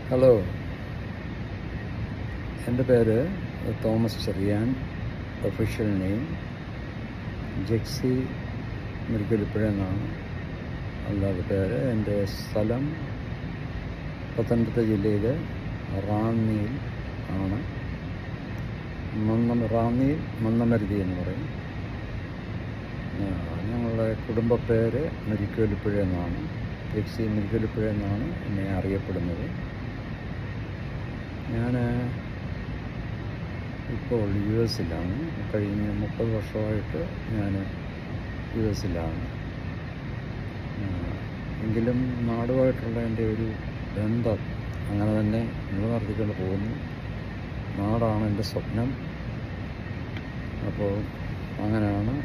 Hello, എൻ്റെ പേര് Thomas Cherian. Official name ജെക്സി മുരിക്കലിപ്പുഴ എന്നാണ്. അല്ലാതെ പേര്. എൻ്റെ സ്ഥലം പത്തനംതിട്ട ജില്ലയിലെ റാന്നിയിൽ ആണ്. റാന്നിയിൽ മന്നമരുതി എന്ന് പറയും. ഞങ്ങളുടെ കുടുംബ പേര് മുരിക്കലിപ്പുഴ എന്നാണ്. ജെക്സി മുരിക്കലിപ്പുഴ എന്നാണ് എന്നെ അറിയപ്പെടുന്നത്. ഞാൻ ഇപ്പോൾ US-ലാണ്. കഴിഞ്ഞ 30 വർഷമായിട്ട് ഞാൻ US-ലാണ്. എങ്കിലും നാടുമായിട്ടുള്ള എൻ്റെ ഒരു ബന്ധം അങ്ങനെ തന്നെ നിലനിർത്തിക്കൊണ്ട് പോകുന്നു. നാടാണ് എൻ്റെ സ്വപ്നം. അപ്പോൾ അങ്ങനെയാണ്.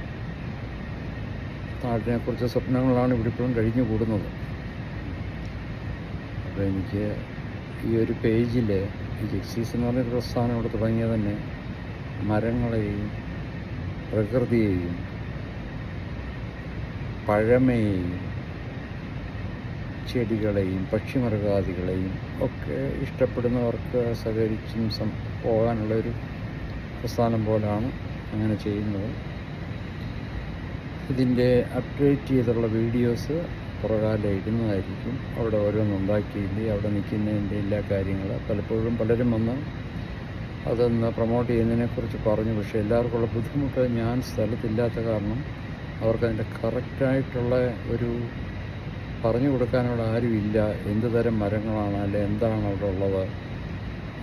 നാടിനെക്കുറിച്ച് സ്വപ്നങ്ങളാണ് ഇവിടെ ഇപ്പോഴും കഴിഞ്ഞു കൂടുന്നത്. അപ്പോൾ എനിക്ക് ഈ ഒരു പേജിൽ ഈ ജെക്സീസ് എന്ന് പറഞ്ഞൊരു പ്രസ്ഥാനം ഇവിടെ തുടങ്ങിയത് തന്നെ മരങ്ങളെയും പ്രകൃതിയെയും പഴമയെയും ചെടികളെയും പക്ഷിമൃഗാദികളെയും ഒക്കെ ഇഷ്ടപ്പെടുന്നവർക്ക് സഹകരിച്ചും പോകാനുള്ളൊരു പ്രസ്ഥാനം പോലാണ് അങ്ങനെ ചെയ്യുന്നത്. ഇതിൻ്റെ അപ്ഡേറ്റ് ചെയ്തുള്ള വീഡിയോസ് പുറകാലം ഇടുന്നതായിരിക്കും. അവിടെ ഓരോന്നുണ്ടാക്കിയില്ലേ, അവിടെ നിൽക്കുന്നതിൻ്റെ എല്ലാ കാര്യങ്ങൾ പലപ്പോഴും പലരും വന്ന് അതൊന്ന് പ്രൊമോട്ട് ചെയ്യുന്നതിനെക്കുറിച്ച് പറഞ്ഞു. പക്ഷേ എല്ലാവർക്കുള്ള ബുദ്ധിമുട്ട് ഞാൻ സ്ഥലത്തില്ലാത്ത കാരണം അവർക്കതിൻ്റെ കറക്റ്റായിട്ടുള്ള ഒരു പറഞ്ഞു കൊടുക്കാനുള്ള ആരുമില്ല. എന്ത് തരം മരങ്ങളാണ്, അല്ലെ എന്താണ് അവിടെ ഉള്ളത്,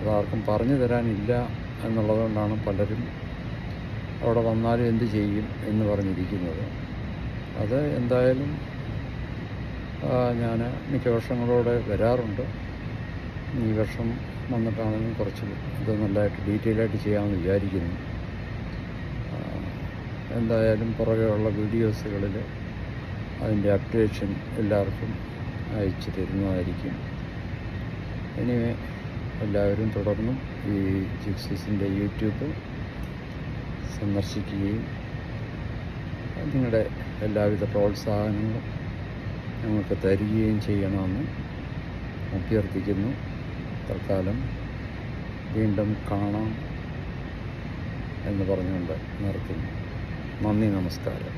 അതാർക്കും പറഞ്ഞു തരാനില്ല എന്നുള്ളതുകൊണ്ടാണ് പലരും അവിടെ വന്നാലും എന്ത് ചെയ്യും എന്ന് പറഞ്ഞിരിക്കുന്നത്. അത് എന്തായാലും ഞാൻ മിക്ക വർഷങ്ങളോടെ വരാറുണ്ട്. ഈ വർഷം വന്നിട്ടാണെങ്കിലും കുറച്ച് ഇത് നല്ലതായിട്ട് ഡീറ്റെയിലായിട്ട് ചെയ്യാമെന്ന് വിചാരിക്കുന്നു. എന്തായാലും പുറകെയുള്ള വീഡിയോസുകളിൽ അതിൻ്റെ അപ്ഡേഷൻ എല്ലാവർക്കും അയച്ചു തരുന്നതായിരിക്കും. എനിവേ, എല്ലാവരും തുടർന്നും ഈ ജെക്സീസിൻ്റെ യൂട്യൂബ് സന്ദർശിക്കുകയും നിങ്ങളുടെ എല്ലാവിധ പ്രോത്സാഹനങ്ങളും ഞങ്ങൾക്ക് തരികയും ചെയ്യണമെന്ന് അഭ്യർത്ഥിക്കുന്നു. തൽക്കാലം വീണ്ടും കാണാം എന്ന് പറഞ്ഞുകൊണ്ട് നിർത്തുന്നു. നന്ദി, നമസ്കാരം.